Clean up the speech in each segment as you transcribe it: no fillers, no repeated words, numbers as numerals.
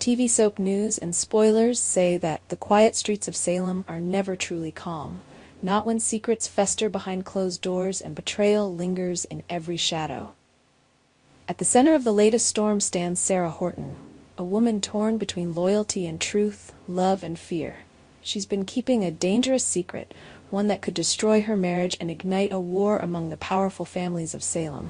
TV soap news and spoilers say that the quiet streets of Salem are never truly calm, not when secrets fester behind closed doors and betrayal lingers in every shadow. At the center of the latest storm stands Sarah Horton, a woman torn between loyalty and truth, love and fear. She's been keeping a dangerous secret, one that could destroy her marriage and ignite a war among the powerful families of Salem.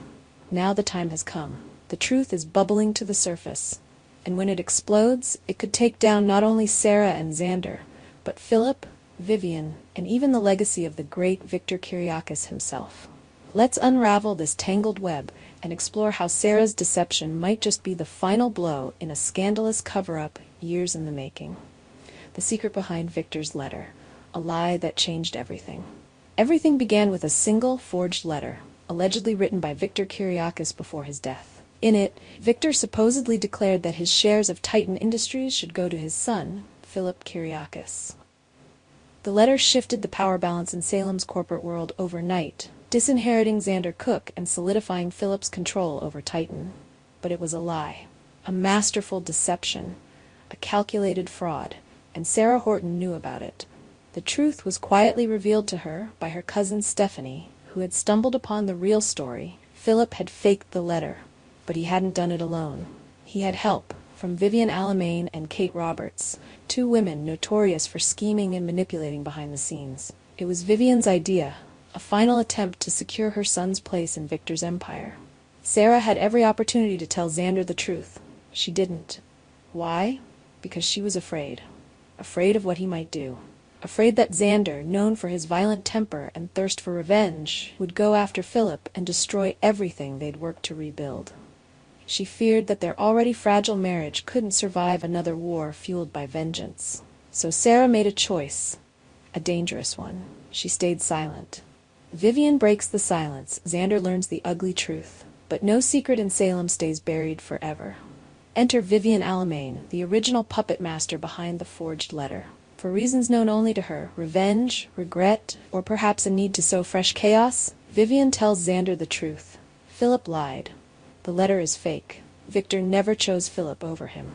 Now the time has come. The truth is bubbling to the surface, and when it explodes, it could take down not only Sarah and Xander, but Philip, Vivian, and even the legacy of the great Victor Kiriakis himself. Let's unravel this tangled web and explore how Sarah's deception might just be the final blow in a scandalous cover-up years in the making. The secret behind Victor's letter, a lie that changed everything. Everything began with a single forged letter, allegedly written by Victor Kiriakis before his death. In it, Victor supposedly declared that his shares of Titan Industries should go to his son, Philip Kiriakis. The letter shifted the power balance in Salem's corporate world overnight, disinheriting Xander Cook and solidifying Philip's control over Titan. But it was a lie, a masterful deception, a calculated fraud, and Sarah Horton knew about it. The truth was quietly revealed to her by her cousin Stephanie, who had stumbled upon the real story. Philip had faked the letter, but he hadn't done it alone. He had help from Vivian Alamain and Kate Roberts, two women notorious for scheming and manipulating behind the scenes. It was Vivian's idea, a final attempt to secure her son's place in Victor's empire. Sarah had every opportunity to tell Xander the truth. She didn't. Why? Because she was afraid. Afraid of what he might do. Afraid that Xander, known for his violent temper and thirst for revenge, would go after Philip and destroy everything they'd worked to rebuild. She feared that their already fragile marriage couldn't survive another war fueled by vengeance. So Sarah made a choice, a dangerous one. She stayed silent. Vivian breaks the silence. Xander learns the ugly truth. But no secret in Salem stays buried forever. Enter Vivian Alamain, the original puppet master behind the forged letter. For reasons known only to her, revenge, regret, or perhaps a need to sow fresh chaos, Vivian tells Xander the truth. Philip lied. The letter is fake. Victor never chose Philip over him.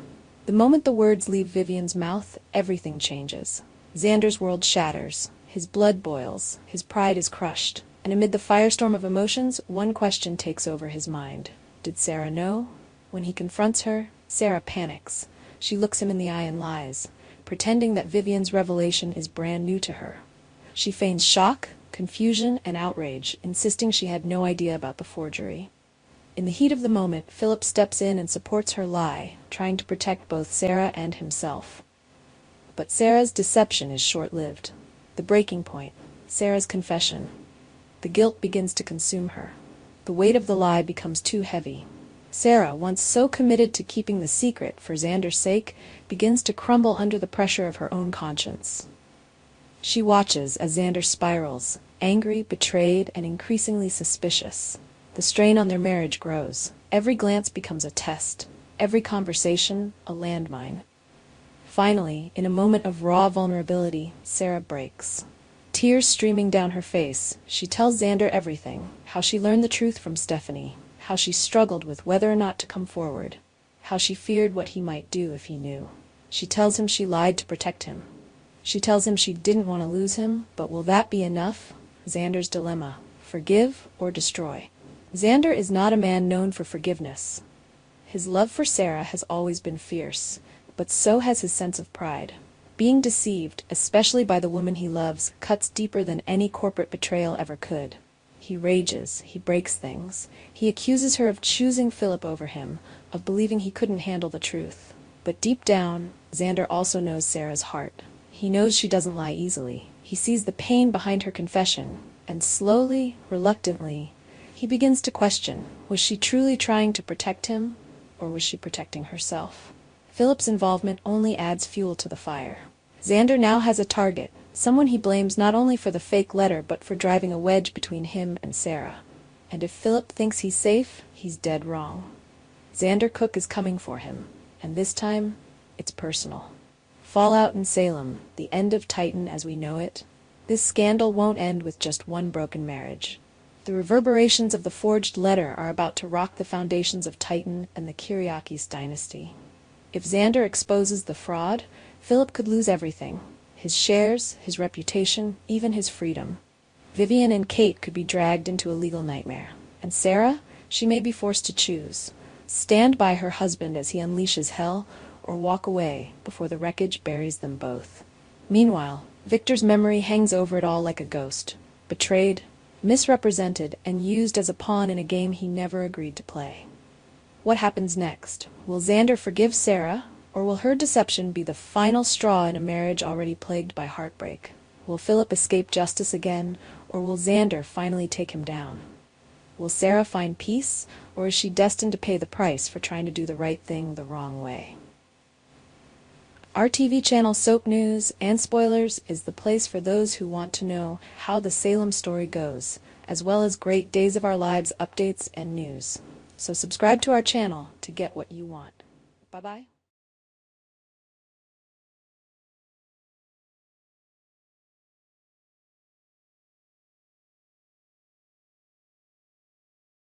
The moment the words leave Vivian's mouth, everything changes. Xander's world shatters. His blood boils. His pride is crushed. And amid the firestorm of emotions, one question takes over his mind. Did Sarah know? When he confronts her, Sarah panics. She looks him in the eye and lies, pretending that Vivian's revelation is brand new to her. She feigns shock, confusion, and outrage, insisting she had no idea about the forgery. In the heat of the moment, Philip steps in and supports her lie, trying to protect both Sarah and himself. But Sarah's deception is short-lived. The breaking point, Sarah's confession. The guilt begins to consume her. The weight of the lie becomes too heavy. Sarah, once so committed to keeping the secret for Xander's sake, begins to crumble under the pressure of her own conscience. She watches as Xander spirals, angry, betrayed, and increasingly suspicious. The strain on their marriage grows. Every glance becomes a test. Every conversation, a landmine. Finally, in a moment of raw vulnerability, Sarah breaks. Tears streaming down her face, she tells Xander everything, how she learned the truth from Stephanie, how she struggled with whether or not to come forward, how she feared what he might do if he knew. She tells him she lied to protect him. She tells him she didn't want to lose him, but will that be enough? Xander's dilemma, forgive or destroy. Xander is not a man known for forgiveness. His love for Sarah has always been fierce, but so has his sense of pride. Being deceived, especially by the woman he loves, cuts deeper than any corporate betrayal ever could. He rages, he breaks things. He accuses her of choosing Philip over him, of believing he couldn't handle the truth. But deep down, Xander also knows Sarah's heart. He knows she doesn't lie easily. He sees the pain behind her confession, and slowly, reluctantly, he begins to question, was she truly trying to protect him, or was she protecting herself? Philip's involvement only adds fuel to the fire. Xander now has a target, someone he blames not only for the fake letter but for driving a wedge between him and Sarah. And if Philip thinks he's safe, he's dead wrong. Xander Cook is coming for him, and this time, it's personal. Fallout in Salem, the end of Titan as we know it. This scandal won't end with just one broken marriage. The reverberations of the forged letter are about to rock the foundations of Titan and the Kiriakis dynasty. If Xander exposes the fraud, Philip could lose everything: his shares, his reputation, even his freedom. Vivian and Kate could be dragged into a legal nightmare. And Sarah? She may be forced to choose: stand by her husband as he unleashes hell, or walk away before the wreckage buries them both. Meanwhile, Victor's memory hangs over it all like a ghost, betrayed, misrepresented, and used as a pawn in a game he never agreed to play. What happens next? Will Xander forgive Sarah, or will her deception be the final straw in a marriage already plagued by heartbreak? Will Philip escape justice again, or will Xander finally take him down? Will Sarah find peace, or is she destined to pay the price for trying to do the right thing the wrong way? Our TV channel Soap News and Spoilers is the place for those who want to know how the Salem story goes, as well as great Days of Our Lives updates and news. So subscribe to our channel to get what you want. Bye-bye.